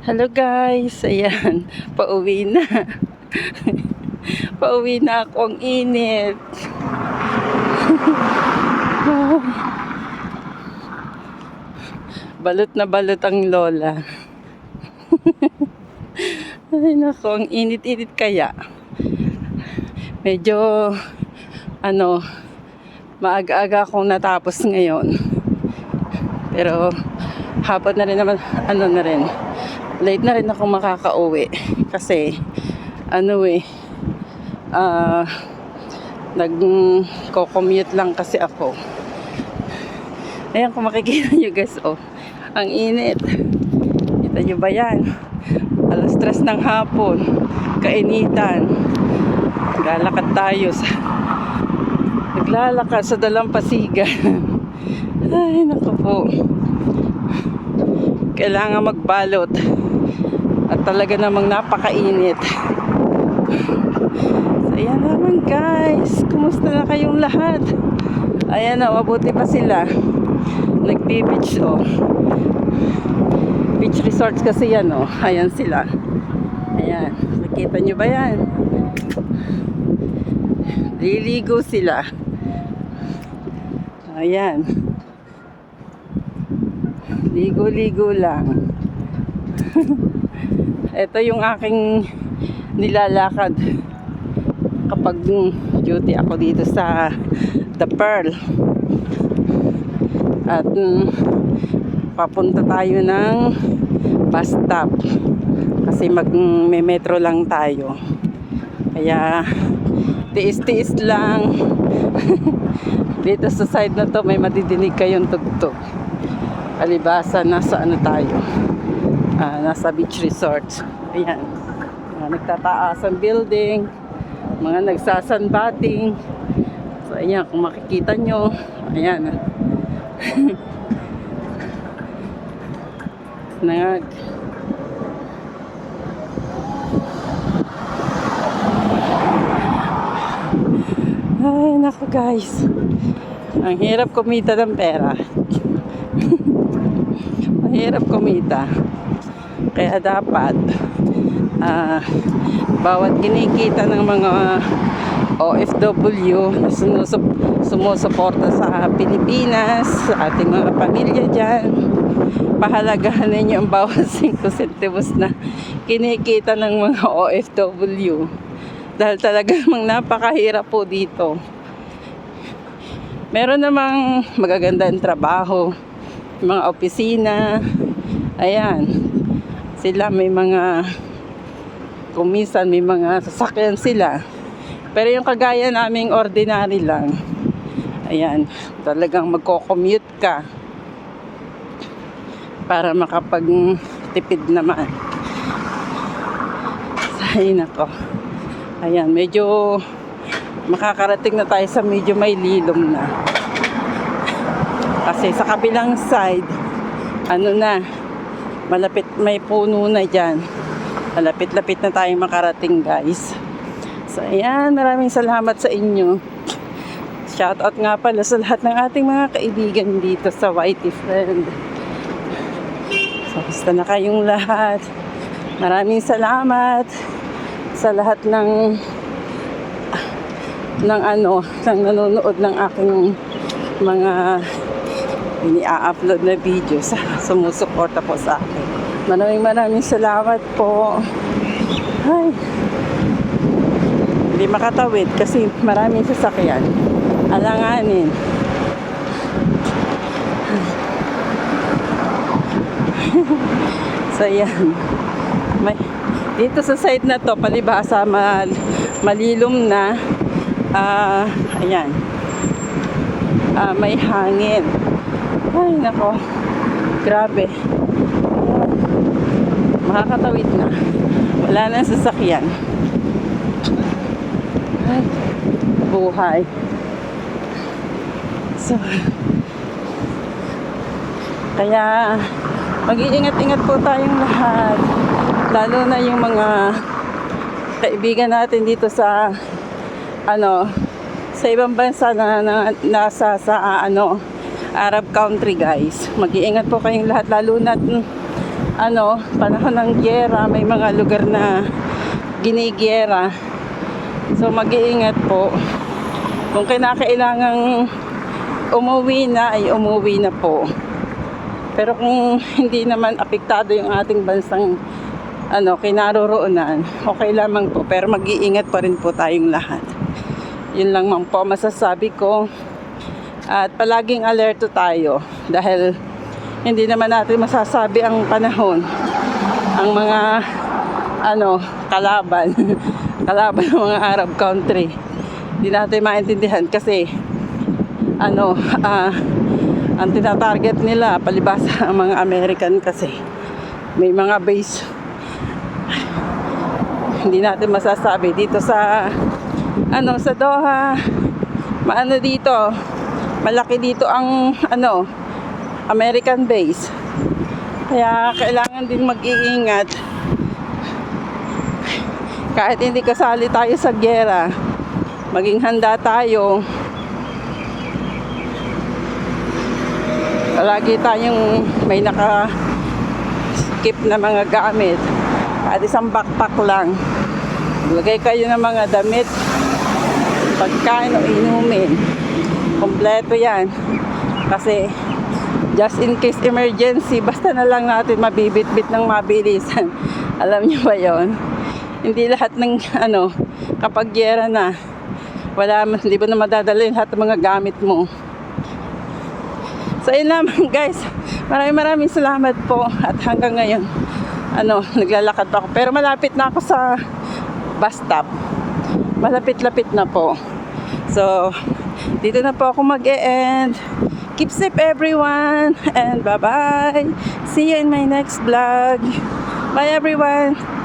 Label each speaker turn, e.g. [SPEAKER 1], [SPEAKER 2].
[SPEAKER 1] Hello guys, ayan, pauwi na. Pauwi na ako, ang init. Balot na balot ang lola. Ay nako, ang init-init kaya. Medyo, maaga-aga akong natapos ngayon. Pero, hapon na rin naman, late na rin ako makakauwi. Kasi, nagko-commute lang kasi ako. Ayan, kung makikita nyo guys, ang init. Kita nyo ba yan? Alas 3 ng hapon, kainitan. Naglalakad sa dalampasigan. Ay, naku po. Kailangan magbalot. At talaga namang napakainit. So, ayan naman guys. Kumusta na kayong lahat? Ayan o, mabuti pa sila. Nagbi-beach Beach resorts kasi yan Ayan sila. Ayan. Nakita nyo ba yan? Liligo sila. Ayan. Ligo-ligo lang. Ito yung aking nilalakad kapag duty ako dito sa The Pearl. At papunta tayo ng bus stop kasi may metro lang tayo. Kaya tiis-tiis lang. Dito sa side na to may madidinig kayong tugtog. Alibasa, nasa tayo? Nasa beach resort. Ayan. Nagtataas ang building. Mga nagsasunbathing. So, ayan. Kung makikita nyo. Ayan. Ay, naku guys. Ang hirap kumita ng pera. Mahirap kumita. Kaya dapat bawat kinikita ng mga OFW na sumusuporta sa Pilipinas, sa ating mga pamilya dyan, pahalagahan ninyo ang bawat 5 centavos na kinikita ng mga OFW. Dahil talagang napakahirap po dito. Meron namang magagandang trabaho, mga opisina, ayan, sila may mga kumisan, may mga sasakyan sila. Pero yung kagaya naming ordinary lang, ayan, talagang magko-commute ka para makapagtipid naman. Ay nako, ayan, medyo makakarating na tayo sa medyo may lilom na. Kasi sa kabilang side, malapit, may puno na dyan. Malapit-lapit na tayong makarating guys. So ayan, maraming salamat sa inyo. Shoutout nga pala sa lahat ng ating mga kaibigan dito sa Whitey Friend. So, basta na kayong lahat. Maraming salamat sa lahat ng nanonood ng aking mga ini-upload na videos. Sumusuporta po sa akin. Maraming salamat po. Ay, hindi makatawid kasi maraming sasakyan. Alanganin. So yan. Dito sa side na to, palibhasa malilom na. Ayan. May hangin. Ay, nako. Grabe. Makakatawid na. Wala na sasakyan. Ay, buhay. So, kaya, mag-iingat-ingat po tayong lahat. Lalo na yung mga kaibigan natin dito sa, sa ibang bansa na nasa Arab country guys. Mag-iingat po kayong lahat, lalo na panahon ng giyera, may mga lugar na ginigiyera. So mag-iingat po. Kung kinakailangang umuwi na, ay umuwi na po. Pero kung hindi naman apektado yung ating bansang kinaroroonan, okay lamang po. Pero mag-iingat pa rin po tayong lahat. Yun lang man po masasabi ko. At palaging alerto tayo dahil hindi naman natin masasabi ang panahon. Ang mga kalaban kalaban ng mga Arab country. Hindi natin maintindihan kasi ang tinatarget nila palibasa ang mga American kasi may mga base. Hindi natin masasabi dito sa sa Doha. Dito malaki dito ang American base. Kaya kailangan din mag-iingat. Kahit hindi kasali tayo sa giyera, maging handa tayo. Lagi tayong may naka-skip na mga gamit. At isang backpack lang. Lagay kayo ng mga damit, pagkain o inumin. Kompleto yan. Kasi just in case emergency, basta na lang natin mabibit-bit ng mabilisan. Alam niyo ba yon? Hindi lahat ng kapag giyera na, hindi mo na madadala yung lahat ng mga gamit mo. So yun lamang guys, maraming salamat po. At hanggang ngayon naglalakad pa ako, pero malapit na ako sa bus stop. Malapit-lapit na po. So dito na po ako mag-e-end. Keep safe everyone, and bye bye. See you in my next vlog. Bye everyone.